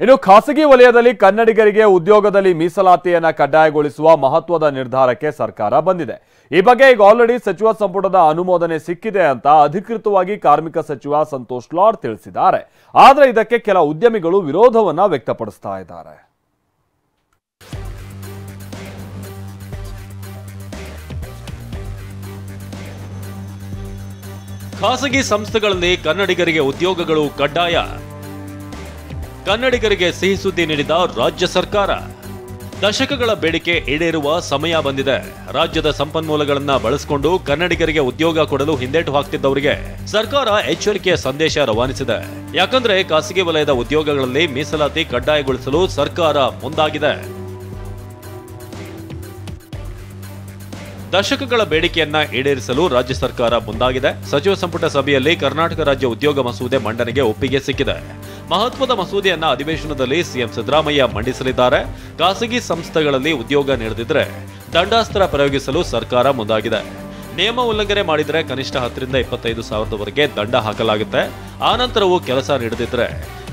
ಇನ್ನು ಖಾಸಗಿ ವಲಯದಲ್ಲಿ ಕನ್ನಡಿಗರಿಗೆ ಉದ್ಯೋಗದಲ್ಲಿ ಮೀಸಲಾತಿಯನ್ನು ಕಡ್ಡಾಯಗೊಳಿಸುವ ಮಹತ್ವದ ನಿರ್ಧಾರಕ್ಕೆ ಸರ್ಕಾರ ಬಂದಿದೆ. ಈ ಬಗ್ಗೆ ಈಗ ಆಲ್ರೆಡಿ ಸಚಿವ ಸಂಪುಟದ ಅನುಮೋದನೆ ಸಿಕ್ಕಿದೆ ಅಂತ ಅಧಿಕೃತವಾಗಿ ಕಾರ್ಮಿಕ ಸಚಿವ ಸಂತೋಷ್ ಲಾಡ್ ತಿಳಿಸಿದ್ದಾರೆ. ಆದರೆ ಇದಕ್ಕೆ ಕೆಲ ಉದ್ಯಮಿಗಳು ವಿರೋಧವನ್ನ ವ್ಯಕ್ತಪಡಿಸ್ತಾ ಇದ್ದಾರೆ. ಖಾಸಗಿ ಸಂಸ್ಥೆಗಳಲ್ಲಿ ಕನ್ನಡಿಗರಿಗೆ ಉದ್ಯೋಗಗಳು ಕಡ್ಡಾಯ. ಕನ್ನಡಿಗರಿಗೆ ಸಿಹಿ ಸುದ್ದಿ ನೀಡಿದ ರಾಜ್ಯ ಸರ್ಕಾರ. ದಶಕಗಳ ಬೇಡಿಕೆ ಈಡೇರುವ ಸಮಯ ಬಂದಿದೆ. ರಾಜ್ಯದ ಸಂಪನ್ಮೂಲಗಳನ್ನ ಬಳಸಿಕೊಂಡು ಕನ್ನಡಿಗರಿಗೆ ಉದ್ಯೋಗ ಕೊಡಲು ಹಿಂದೇಟು ಹಾಕ್ತಿದ್ದವರಿಗೆ ಸರ್ಕಾರ ಎಚ್ಚರಿಕೆಯ ಸಂದೇಶ ರವಾನಿಸಿದೆ. ಯಾಕಂದ್ರೆ ಖಾಸಗಿ ವಲಯದ ಉದ್ಯೋಗಗಳಲ್ಲಿ ಮೀಸಲಾತಿ ಕಡ್ಡಾಯಗೊಳಿಸಲು ಸರ್ಕಾರ ಮುಂದಾಗಿದೆ. ದಶಕಗಳ ಬೇಡಿಕೆಯನ್ನ ಈಡೇರಿಸಲು ರಾಜ್ಯ ಸರ್ಕಾರ ಮುಂದಾಗಿದೆ. ಸಚಿವ ಸಂಪುಟ ಸಭೆಯಲ್ಲಿ ಕರ್ನಾಟಕ ರಾಜ್ಯ ಉದ್ಯೋಗ ಮಸೂದೆ ಮಂಡನೆಗೆ ಒಪ್ಪಿಗೆ ಸಿಕ್ಕಿದೆ. ಮಹತ್ವದ ಮಸೂದೆಯನ್ನ ಅಧಿವೇಶನದಲ್ಲಿ ಸಿಎಂ ಸಿದ್ದರಾಮಯ್ಯ ಮಂಡಿಸಲಿದ್ದಾರೆ. ಖಾಸಗಿ ಸಂಸ್ಥೆಗಳಲ್ಲಿ ಉದ್ಯೋಗ ನೀಡದಿದ್ರೆ ದಂಡಾಸ್ತ್ರ ಪ್ರಯೋಗಿಸಲು ಸರ್ಕಾರ ಮುಂದಾಗಿದೆ. ನಿಯಮ ಉಲ್ಲಂಘನೆ ಮಾಡಿದರೆ ಕನಿಷ್ಠ 10ರಿಂದ 25 ಸಾವಿರದವರೆಗೆ ದಂಡ ಹಾಕಲಾಗುತ್ತೆ. ಆನಂತರವೂ ಕೆಲಸ ನೀಡದಿದ್ರೆ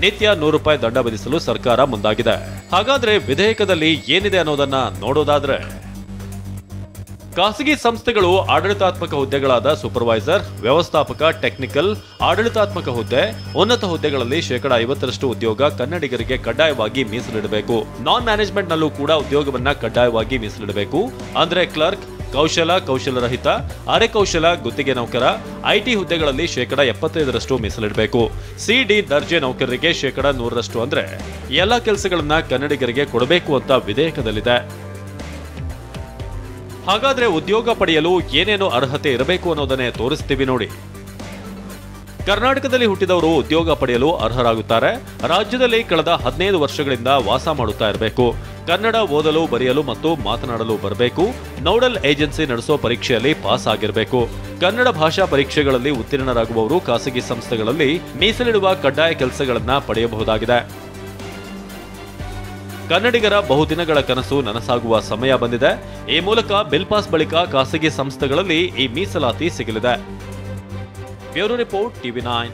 ನಿತ್ಯ ₹100 ದಂಡ ವಿಧಿಸಲು ಸರ್ಕಾರ ಮುಂದಾಗಿದೆ. ಹಾಗಾದ್ರೆ ವಿಧೇಯಕದಲ್ಲಿ ಏನಿದೆ ಅನ್ನೋದನ್ನ ನೋಡೋದಾದ್ರೆ, ಖಾಸಗಿ ಸಂಸ್ಥೆಗಳು ಆಡಳಿತಾತ್ಮಕ ಹುದ್ದೆಗಳಾದ ಸೂಪರ್ವೈಸರ್, ವ್ಯವಸ್ಥಾಪಕ, ಟೆಕ್ನಿಕಲ್, ಆಡಳಿತಾತ್ಮಕ ಹುದ್ದೆ, ಉನ್ನತ ಹುದ್ದೆಗಳಲ್ಲಿ ಶೇಕಡ 50ರಷ್ಟು ಉದ್ಯೋಗ ಕನ್ನಡಿಗರಿಗೆ ಕಡ್ಡಾಯವಾಗಿ ಮೀಸಲಿಡಬೇಕು. ನಾನ್ ಮ್ಯಾನೇಜ್ಮೆಂಟ್ ನಲ್ಲೂ ಕೂಡ ಉದ್ಯೋಗವನ್ನ ಕಡ್ಡಾಯವಾಗಿ ಮೀಸಲಿಡಬೇಕು. ಅಂದ್ರೆ ಕ್ಲರ್ಕ್, ಕೌಶಲರಹಿತ, ಅರೆ ಕೌಶಲ, ಗುತ್ತಿಗೆ ನೌಕರ, ಐಟಿ ಹುದ್ದೆಗಳಲ್ಲಿ ಶೇಕಡ 75ರಷ್ಟು ಮೀಸಲಿಡಬೇಕು. ಸಿಡಿ ದರ್ಜೆ ನೌಕರರಿಗೆ ಶೇಕಡ 100ರಷ್ಟು ಅಂದ್ರೆ ಎಲ್ಲಾ ಕೆಲಸಗಳನ್ನ ಕನ್ನಡಿಗರಿಗೆ ಕೊಡಬೇಕು ಅಂತ ವಿಧೇಯಕದಲ್ಲಿದೆ. ಹಾಗಾದ್ರೆ ಉದ್ಯೋಗ ಪಡೆಯಲು ಏನೇನು ಅರ್ಹತೆ ಇರಬೇಕು ಅನ್ನೋದನ್ನೇ ತೋರಿಸ್ತೀವಿ ನೋಡಿ. ಕರ್ನಾಟಕದಲ್ಲಿ ಹುಟ್ಟಿದವರು ಉದ್ಯೋಗ ಪಡೆಯಲು ಅರ್ಹರಾಗುತ್ತಾರೆ. ರಾಜ್ಯದಲ್ಲಿ ಕಳೆದ 15 ವರ್ಷಗಳಿಂದ ವಾಸ ಮಾಡುತ್ತಾ ಇರಬೇಕು. ಕನ್ನಡ ಓದಲು, ಬರೆಯಲು ಮತ್ತು ಮಾತನಾಡಲು ಬರಬೇಕು. ನೋಡಲ್ ಏಜೆನ್ಸಿ ನಡೆಸೋ ಪರೀಕ್ಷೆಯಲ್ಲಿ ಪಾಸ್ ಆಗಿರಬೇಕು. ಕನ್ನಡ ಭಾಷಾ ಪರೀಕ್ಷೆಗಳಲ್ಲಿ ಉತ್ತೀರ್ಣರಾಗುವವರು ಖಾಸಗಿ ಸಂಸ್ಥೆಗಳಲ್ಲಿ ಮೀಸಲಿಡುವ ಕಡ್ಡಾಯ ಕೆಲಸಗಳನ್ನ ಪಡೆಯಬಹುದಾಗಿದೆ. ಕನ್ನಡಿಗರ ಬಹುದಿನಗಳ ಕನಸು ನನಸಾಗುವ ಸಮಯ ಬಂದಿದೆ. ಈ ಮೂಲಕ ಬಿಲ್ ಪಾಸ್ ಬಳಿಕ ಖಾಸಗಿ ಸಂಸ್ಥೆಗಳಲ್ಲಿ ಈ ಮೀಸಲಾತಿ ಸಿಗಲಿದೆ. Bureau report, TV9.